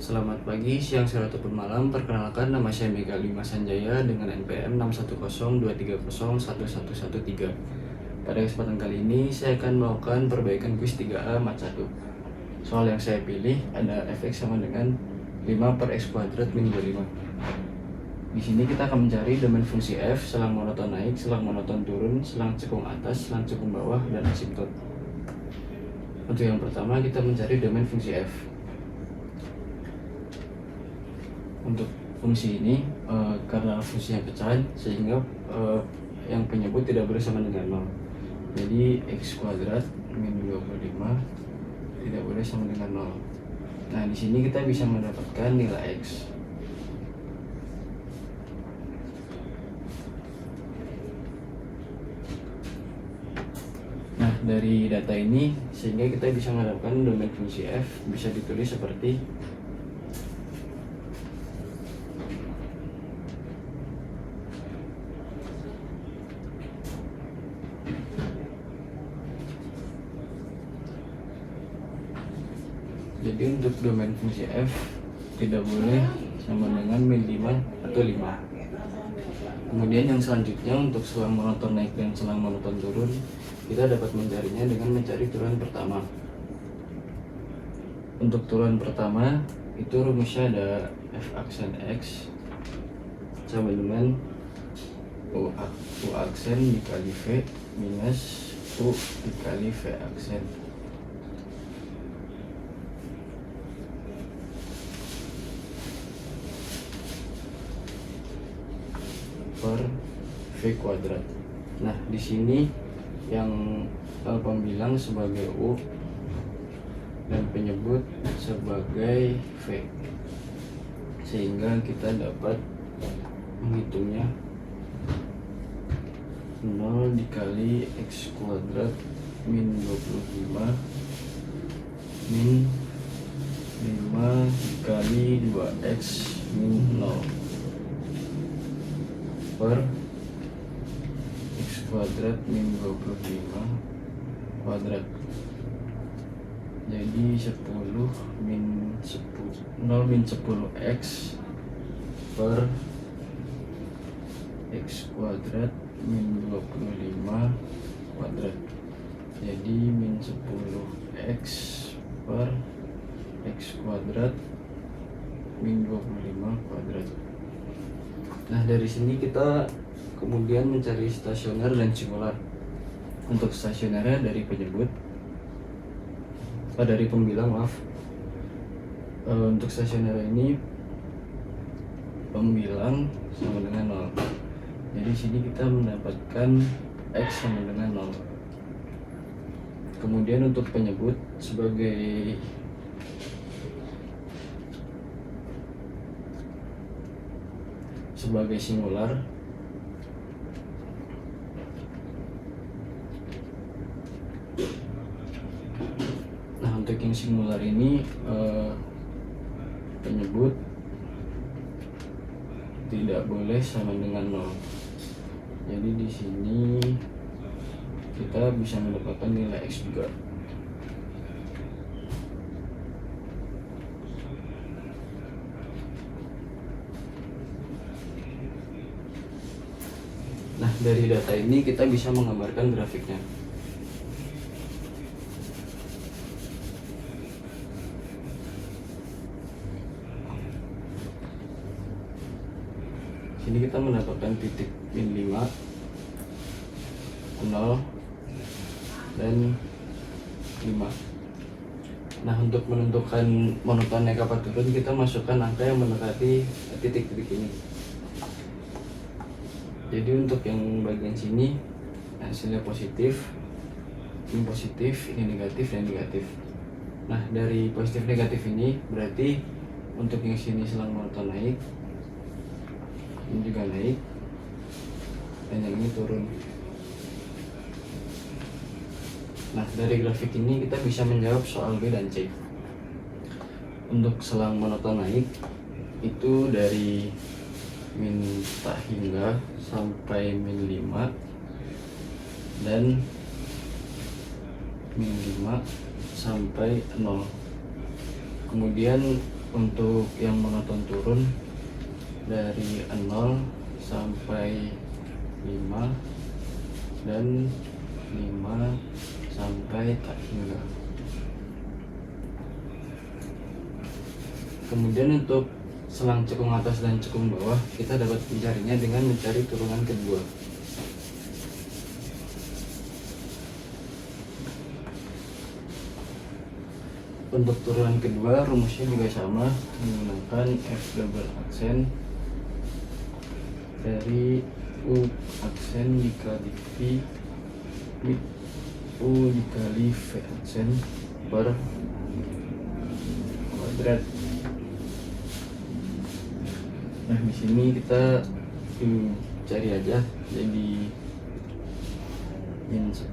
Selamat pagi, siang, sore, ataupun malam. Perkenalkan, nama saya Mega Lima Sanjaya dengan NPM 61023011113. Pada kesempatan kali ini, saya akan melakukan perbaikan kuis 3A Mat 1. Soal yang saya pilih ada fx sama dengan 5 per x kuadrat min 25. Di sini kita akan mencari domain fungsi f, selang monoton naik, selang monoton turun, selang cekung atas, selang cekung bawah, dan asimtot. Untuk yang pertama, kita mencari domain fungsi f. Untuk fungsi ini karena fungsinya pecahan sehingga yang penyebut tidak boleh sama dengan 0. Jadi x kuadrat min 25 tidak boleh sama dengan 0. Nah, di sini kita bisa mendapatkan nilai x. Nah, dari data ini sehingga kita bisa mendapatkan domain fungsi f bisa ditulis seperti jadi untuk domain fungsi f tidak boleh sama dengan min 5 atau 5. Kemudian yang selanjutnya untuk selang monoton naik dan selang monoton turun, kita dapat mencarinya dengan mencari turunan pertama. Untuk turunan pertama itu rumusnya ada f aksen x sama dengan u aksen dikali v minus u dikali v aksen. Per v kuadrat. Nah, di sini yang pembilang sebagai u dan penyebut sebagai v, sehingga kita dapat menghitungnya 0 dikali x kuadrat min 25 min 5 dikali 2x min 0 per x kuadrat min 25 kuadrat. Jadi 10 min 10 0 min 10x per x kuadrat min 25 kuadrat. Jadi min 10x per x kuadrat min 25 kuadrat. Nah, dari sini kita kemudian mencari stasioner dan singular. Untuk stasionernya dari penyebut, dari pembilang, maaf. Untuk stasioner ini pembilang sama dengan 0. Jadi sini kita mendapatkan x sama dengan 0. Kemudian untuk penyebut sebagai singular, nah untuk yang singular ini penyebut tidak boleh sama dengan 0. Jadi di sini kita bisa mendapatkan nilai x juga. Nah, dari data ini kita bisa menggambarkan grafiknya. Sini kita mendapatkan titik min 5, 0, dan 5. Nah, untuk menentukan monoton naik apa turun, kita masukkan angka yang mendekati titik-titik ini. Jadi untuk yang bagian sini hasilnya positif, ini positif, ini negatif, dan negatif. Nah, dari positif negatif ini berarti untuk yang sini selang monoton naik, ini juga naik, dan yang ini turun. Nah, dari grafik ini kita bisa menjawab soal B dan C. Untuk selang monoton naik itu dari min tak hingga sampai min 5 dan min 5 sampai 0. Kemudian untuk yang monoton turun dari 0 sampai 5 dan 5 sampai tak hingga. Kemudian untuk selang cekung atas dan cekung bawah kita dapat mencarinya dengan mencari turunan kedua. Untuk turunan kedua rumusnya juga sama, menggunakan F double aksen dari U aksen dikali V U dikali V aksen per kuadrat. Nah, di sini kita cari aja, jadi min 10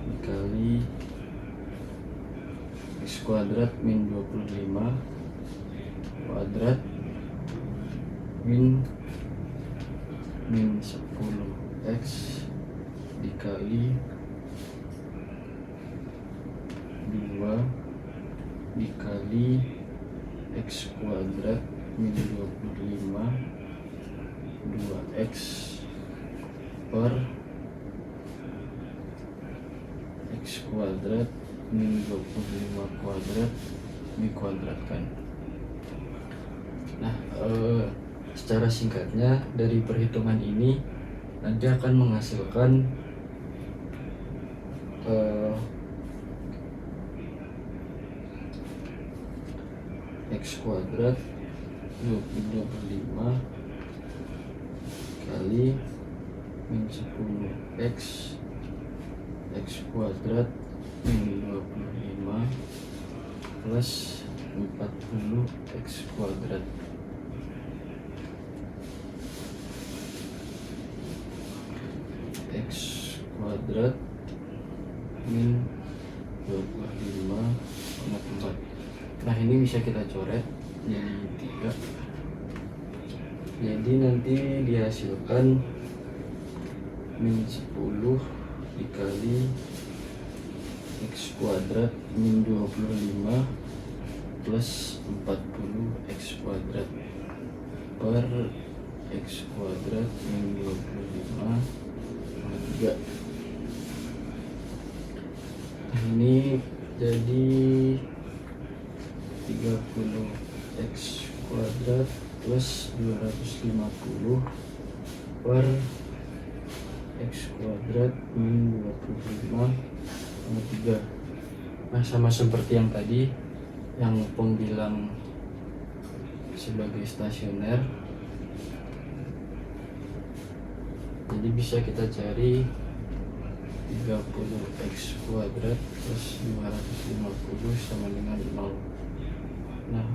dikali x kuadrat min 25 kuadrat min 10 x dikali 2 dikali x kuadrat min 25 2x per x kuadrat min 25 kuadrat dikuadratkan. Nah, secara singkatnya dari perhitungan ini nanti akan menghasilkan x kuadrat 25 kali min 10 x kuadrat min 25 plus 40 x kuadrat. X kuadrat min 25,4. Nah, ini bisa kita coret jadi 3. Jadi nanti dihasilkan min 10 dikali x kuadrat min 25 plus 40 x kuadrat per x kuadrat min 25 3. Ini jadi 30 x kuadrat plus 250 per x kuadrat min 25,3. Nah, sama seperti yang tadi, yang pembilang sebagai stasioner, jadi bisa kita cari 30 x kuadrat plus 250 sama dengan 0. Nah,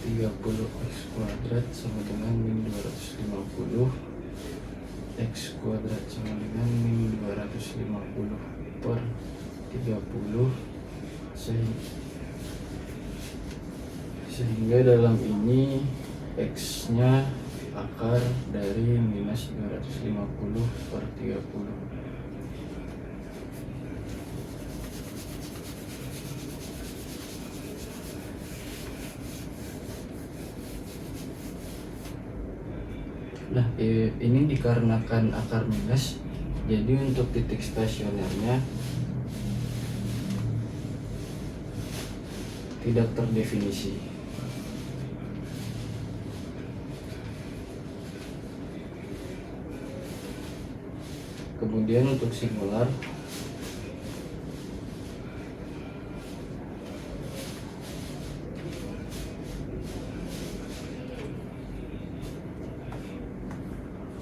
30 x kuadrat sama dengan min 250, x kuadrat sama dengan min 250 per 30, sehingga dalam ini x nya akar dari minus 250 per 30. Nah, ini dikarenakan akar minus, jadi untuk titik stasionernya tidak terdefinisi. Kemudian untuk singular,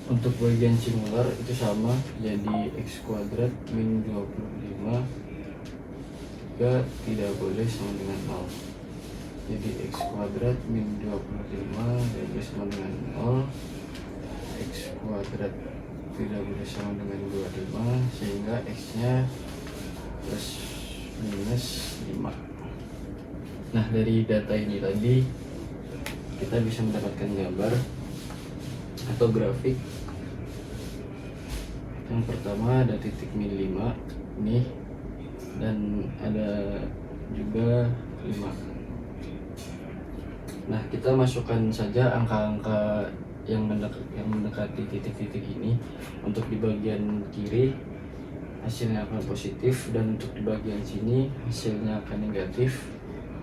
untuk bagian singular itu sama, jadi x kuadrat min 25 juga tidak boleh sama dengan 0. Jadi x kuadrat min 25 jadi sama dengan 0, x kuadrat tidak boleh sama dengan 25, sehingga x nya plus minus 5. Nah, dari data ini tadi kita bisa mendapatkan gambar atau grafik. Yang pertama ada titik min 5 nih, dan ada juga 5. Nah, kita masukkan saja angka-angka yang mendekati titik-titik ini. Untuk di bagian kiri hasilnya akan positif, dan untuk di bagian sini hasilnya akan negatif,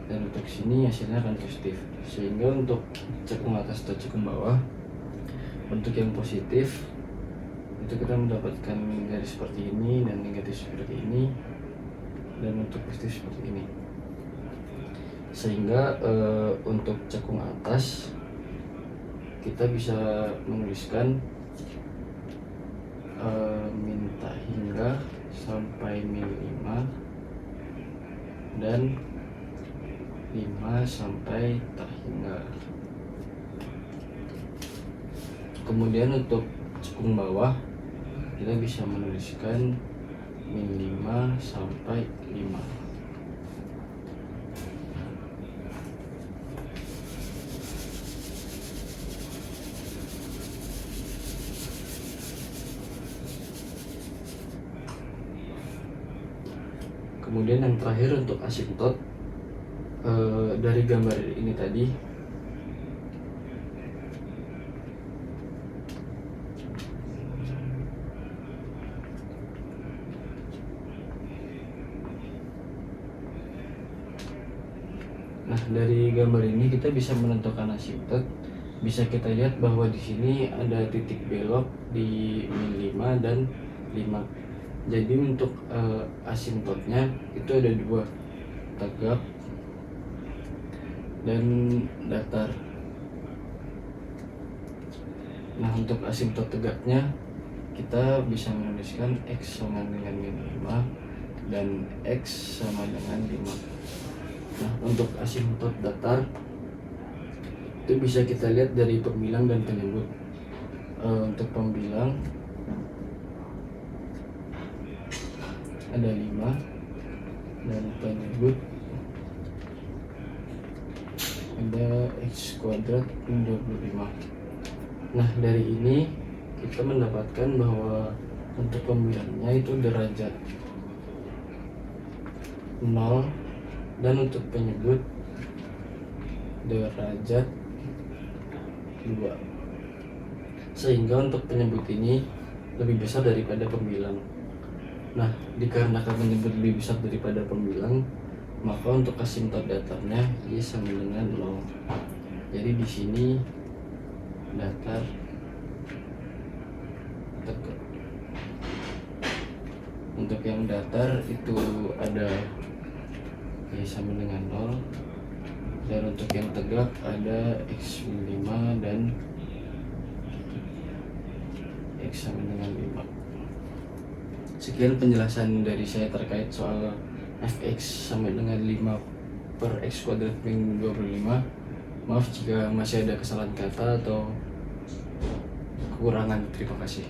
dan untuk sini hasilnya akan positif. Sehingga untuk cekung atas atau cekung bawah, untuk yang positif itu kita mendapatkan garis seperti ini, dan negatif seperti ini, dan untuk positif seperti ini. Sehingga untuk cekung atas kita bisa menuliskan min tak hingga sampai min 5 dan 5 sampai tak hingga. Kemudian untuk cekung bawah kita bisa menuliskan min 5 sampai 5. Kemudian yang terakhir untuk asimtot, dari gambar ini tadi kita bisa menentukan asimtot. Bisa kita lihat bahwa di sini ada titik belok di min 5 dan 5. Jadi untuk asimtotnya itu ada 2, tegak dan datar. Nah, untuk asimtot tegaknya kita bisa menuliskan X sama dengan min 5 dan X sama dengan 5. Nah, untuk asimtot datar itu bisa kita lihat dari pembilang dan penyebut. Untuk pembilang ada 5 dan penyebut ada X kuadrat min 25. Nah, dari ini kita mendapatkan bahwa untuk pembilangnya itu derajat 0, dan untuk penyebut derajat 2. Sehingga untuk penyebut ini lebih besar daripada pembilang. Nah, dikarenakan penyebut lebih besar daripada pembilang, maka untuk asimtot datarnya ia sama dengan 0. Jadi di sini datar tegak. Untuk yang datar itu ada y sama dengan 0, dan untuk yang tegak ada X min 5 dan X sama dengan 5. Sekian penjelasan dari saya terkait soal fx sama dengan 5 per x kuadrat min 25. Maaf jika masih ada kesalahan kata atau kekurangan. Terima kasih.